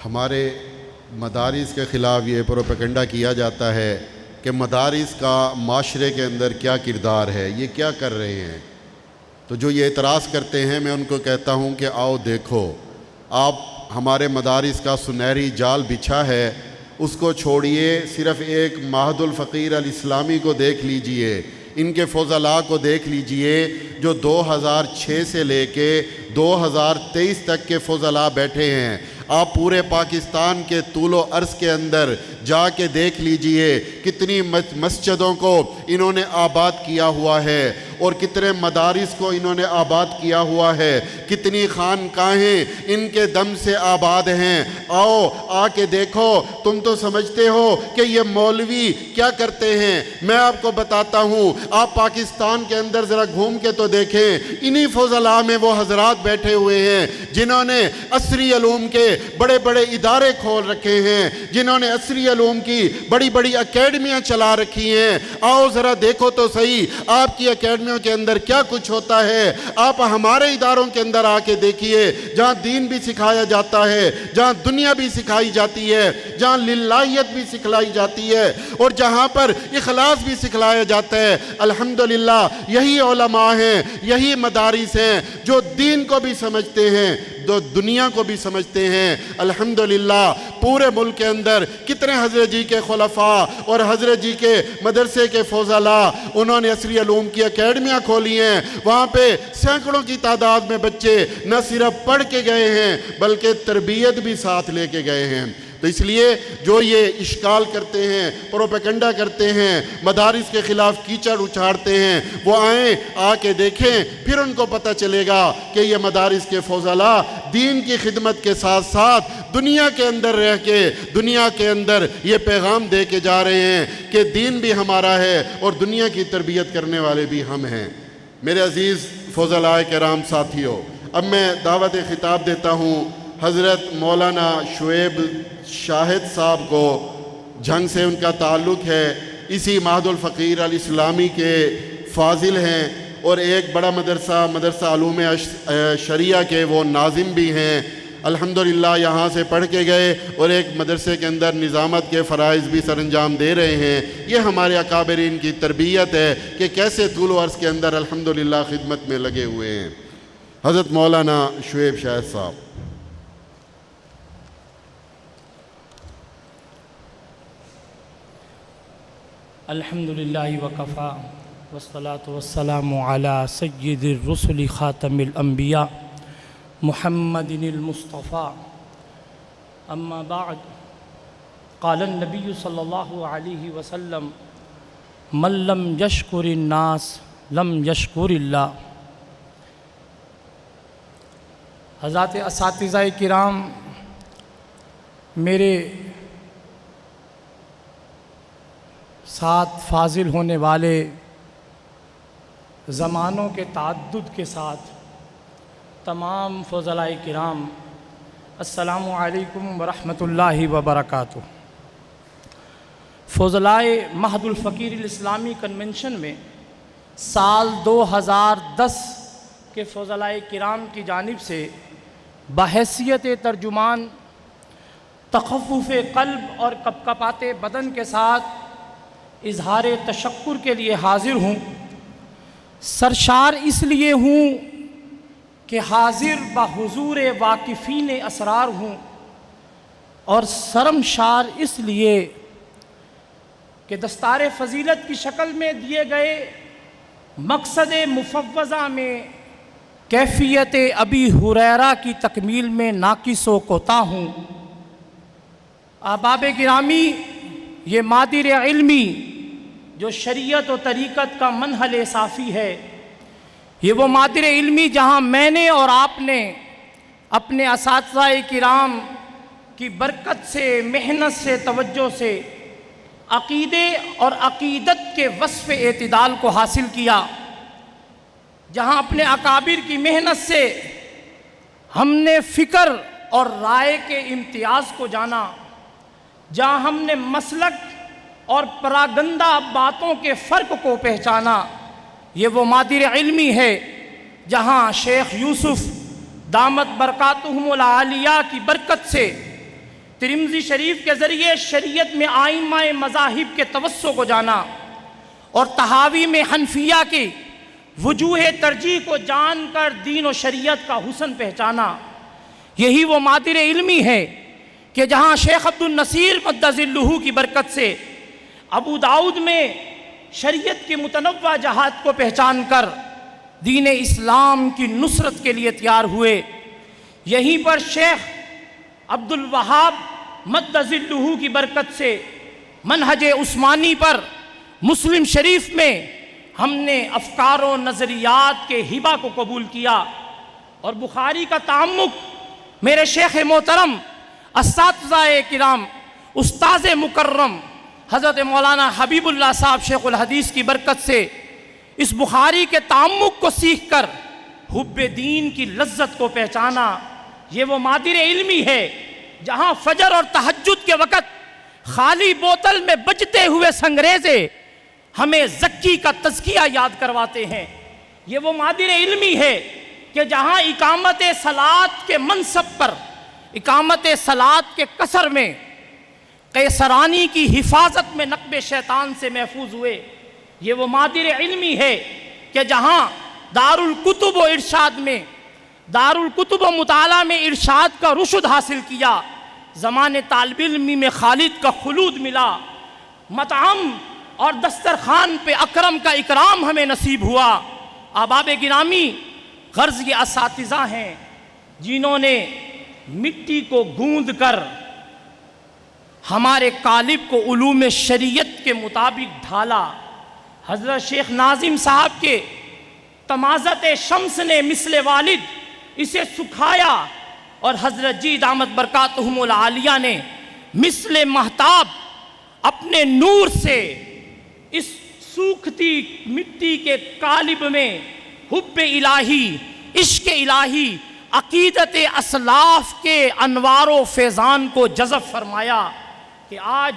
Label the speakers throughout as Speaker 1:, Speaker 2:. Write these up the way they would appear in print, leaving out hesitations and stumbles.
Speaker 1: ہمارے مدارس کے خلاف یہ پروپیگنڈا کیا جاتا ہے کہ مدارس کا معاشرے کے اندر کیا کردار ہے، یہ کیا کر رہے ہیں۔ تو جو یہ اعتراض کرتے ہیں میں ان کو کہتا ہوں کہ آؤ دیکھو، آپ ہمارے مدارس کا سنہری جال بچھا ہے، اس کو چھوڑیے، صرف ایک معہد الفقیر الاسلامی کو دیکھ لیجئے، ان کے فضلاء کو دیکھ لیجئے جو 2006 سے لے کے 2023 تک کے فضلاء بیٹھے ہیں۔ آپ پورے پاکستان کے طول و عرض کے اندر جا کے دیکھ لیجئے کتنی مسجدوں کو انہوں نے آباد کیا ہوا ہے اور کتنے مدارس کو انہوں نے آباد کیا ہوا ہے، کتنی خانقاہیں ان کے دم سے آباد ہیں۔ آؤ آ کے دیکھو، تم تو سمجھتے ہو کہ یہ مولوی کیا کرتے ہیں، میں آپ کو بتاتا ہوں۔ آپ پاکستان کے اندر ذرا گھوم کے تو دیکھیں، انہی فضلاء میں وہ حضرات بیٹھے ہوئے ہیں جنہوں نے عصری علوم کے بڑے بڑے ادارے کھول رکھے ہیں، جنہوں نے عصری علوم کی بڑی بڑی اکیڈمیاں چلا رکھی ہیں۔ آؤ ذرا دیکھو تو صحیح آپ کی اکیڈمیوں کے اندر کیا کچھ ہوتا ہے۔ آپ ہمارے اداروں کے اندر آ کے دیکھیے، جہاں دین بھی سکھایا جاتا ہے، جہاں دنیا بھی سکھائی جاتی ہے، جہاں للہیت بھی سکھلائی جاتی ہے اور جہاں پر اخلاص بھی سکھلایا جاتا ہے۔ الحمدللہ یہی علماء ہیں، یہی مدارس ہیں جو دین کو بھی سمجھتے ہیں، جو دنیا کو بھی سمجھتے ہیں۔ الحمدللہ پورے ملک کے اندر کتنے حضرت جی کے خلفاء اور حضرت جی کے مدرسے کے فضلاء انہوں نے عصری علوم کی اکیڈمیاں کھولی ہیں، وہاں پہ سینکڑوں کی تعداد میں بچے نہ صرف پڑھ کے گئے ہیں بلکہ تربیت بھی ساتھ لے کے گئے ہیں۔ تو اس لیے جو یہ اشکال کرتے ہیں، پروپیگنڈا کرتے ہیں، مدارس کے خلاف کیچڑ اچھاڑتے ہیں، وہ آئیں آ کے دیکھیں، پھر ان کو پتہ چلے گا کہ یہ مدارس کے فضلاء دین کی خدمت کے ساتھ ساتھ دنیا کے اندر رہ کے دنیا کے اندر یہ پیغام دے کے جا رہے ہیں کہ دین بھی ہمارا ہے اور دنیا کی تربیت کرنے والے بھی ہم ہیں۔ میرے عزیز فضلاء کرام ساتھیوں، اب میں دعوت خطاب دیتا ہوں حضرت مولانا شعیب شاہد صاحب کو۔ جھنگ سے ان کا تعلق ہے، اسی معہد الفقیر الاسلامی کے فاضل ہیں اور ایک بڑا مدرسہ علوم شریعہ کے وہ ناظم بھی ہیں۔ الحمدللہ یہاں سے پڑھ کے گئے اور ایک مدرسے کے اندر نظامت کے فرائض بھی سر انجام دے رہے ہیں۔ یہ ہمارے اکابرین کی تربیت ہے کہ کیسے طول و عرض کے اندر الحمدللہ خدمت میں لگے ہوئے ہیں۔ حضرت مولانا شعیب شاہد صاحب۔
Speaker 2: الحمدللہ وکفا والصلاة والسلام علی سید الرسل خاتم الانبیاء محمد المصطفیٰ، اما بعد، قال النبی صلی اللہ علیہ وسلم من لم یشکر الناس لم یشکر اللہ۔ حضرات اساتذہ کرام، میرے ساتھ فاضل ہونے والے زمانوں کے تعدد کے ساتھ تمام فضلاء کرام، السلام علیکم ورحمۃ اللہ وبرکاتہ۔ فضلاء معہد الفقیر الاسلامی کنونشن میں سال 2010 کے فضلاء کرام کی جانب سے بحیثیت ترجمان تخفف قلب اور کپکپاتے بدن کے ساتھ اظہار تشکر کے لیے حاضر ہوں۔ سرشار اس لیے ہوں کہ حاضر بحضور واقفین اسرار ہوں، اور شرمشار اس لیے کہ دستار فضیلت کی شکل میں دیے گئے مقصد مفوضہ میں کیفیت ابی ہریرہ کی تکمیل میں ناقص و کوتاہ ہوں۔ احباب گرامی، یہ مادر علمی جو شریعت و طریقت کا منہل صافی ہے، یہ وہ مادر علمی جہاں میں نے اور آپ نے اپنے اساتذہ کرام کی برکت سے، محنت سے، توجہ سے عقیدے اور عقیدت کے وصف اعتدال کو حاصل کیا، جہاں اپنے اکابر کی محنت سے ہم نے فکر اور رائے کے امتیاز کو جانا، جہاں ہم نے مسلک اور پراگندہ باتوں کے فرق کو پہچانا، یہ وہ مادر علمی ہے جہاں شیخ یوسف دامت برکاتہم العالیہ کی برکت سے ترمذی شریف کے ذریعے شریعت میں آئمہ مذاہب کے توسع کو جانا اور تحاوی میں حنفیہ کی وجوہ ترجیح کو جان کر دین و شریعت کا حسن پہچانا، یہی وہ مادر علمی ہے کہ جہاں شیخ عبد النصیر مد ظلہ کی برکت سے ابو داؤد میں شریعت کی متنوع جہات کو پہچان کر دین اسلام کی نصرت کے لیے تیار ہوئے، یہیں پر شیخ عبد الوہاب مد ظلہ کی برکت سے منہج عثمانی پر مسلم شریف میں ہم نے افکار و نظریات کے ہبہ کو قبول کیا، اور بخاری کا تعمق میرے شیخ محترم اساتذہ کرام استاذ مکرم حضرت مولانا حبیب اللہ صاحب شیخ الحدیث کی برکت سے اس بخاری کے تعمق کو سیکھ کر حب دین کی لذت کو پہچانا، یہ وہ مادر علمی ہے جہاں فجر اور تہجد کے وقت خالی بوتل میں بجتے ہوئے سنگریزے ہمیں زکی کا تزکیہ یاد کرواتے ہیں، یہ وہ مادر علمی ہے کہ جہاں اقامت صلاۃ کے منصب پر اقامت صلاۃ کے قصر میں قیصرانی کی حفاظت میں نقب شیطان سے محفوظ ہوئے، یہ وہ مادر علمی ہے کہ جہاں دارالکتب و ارشاد میں دارالکتب و مطالعہ میں ارشاد کا رشد حاصل کیا، زمان طالب علمی میں خالد کا خلود ملا، مطعم اور دسترخوان پہ اکرم کا اکرام ہمیں نصیب ہوا۔ احباب گرامی، غرض یہ اساتذہ ہیں جنہوں نے مٹی کو گوندھ کر ہمارے قالب کو علوم شریعت کے مطابق ڈھالا۔ حضرت شیخ ناظم صاحب کے تمازت شمس نے مثل والد اسے سکھایا، اور حضرت جی دامت برکاتہم العالیہ نے مثل مہتاب اپنے نور سے اس سوکھتی مٹی کے قالب میں حب الہی، عشق الہی، عقیدت اسلاف کے انوار و فیضان کو جذب فرمایا کہ آج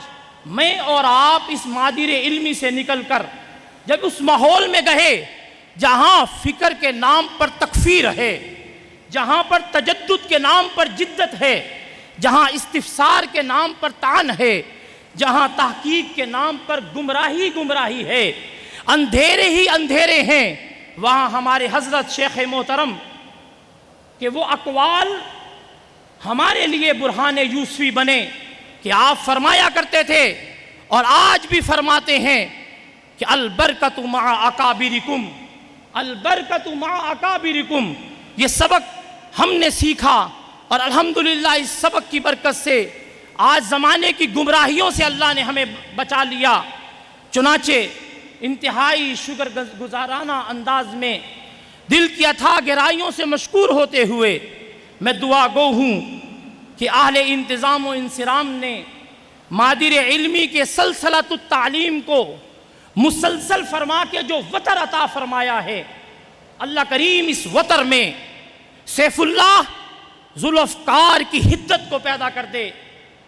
Speaker 2: میں اور آپ اس مادر علمی سے نکل کر جب اس ماحول میں گئے جہاں فکر کے نام پر تکفیر ہے، جہاں پر تجدد کے نام پر جدت ہے، جہاں استفسار کے نام پر طعن ہے، جہاں تحقیق کے نام پر گمراہی ہے، اندھیرے ہی اندھیرے ہیں، وہاں ہمارے حضرت شیخ محترم کہ وہ اقوال ہمارے لیے برہان یوسفی بنے کہ آپ فرمایا کرتے تھے اور آج بھی فرماتے ہیں کہ البرکۃ مع اکابرکم، البرکۃ مع اکابرکم۔ یہ سبق ہم نے سیکھا اور الحمدللہ اس سبق کی برکت سے آج زمانے کی گمراہیوں سے اللہ نے ہمیں بچا لیا۔ چنانچہ انتہائی شکر گزارانہ انداز میں دل کی اتھاہ گہرائیوں سے مشکور ہوتے ہوئے میں دعا گو ہوں کہ اہل انتظام و انصرام نے مادر علمی کے سلسلۃ التعلیم کو مسلسل فرما کے جو وتر عطا فرمایا ہے، اللہ کریم اس وتر میں سیف اللہ ذوالافکار کی حدت کو پیدا کر دے،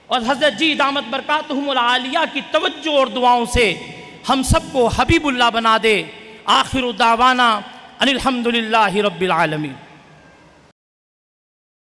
Speaker 2: اور حضرت جی دامت برکاتہم العالیہ کی توجہ اور دعاؤں سے ہم سب کو حبیب اللہ بنا دے۔ آخر دعوانا ان الحمدللہ رب العالمین۔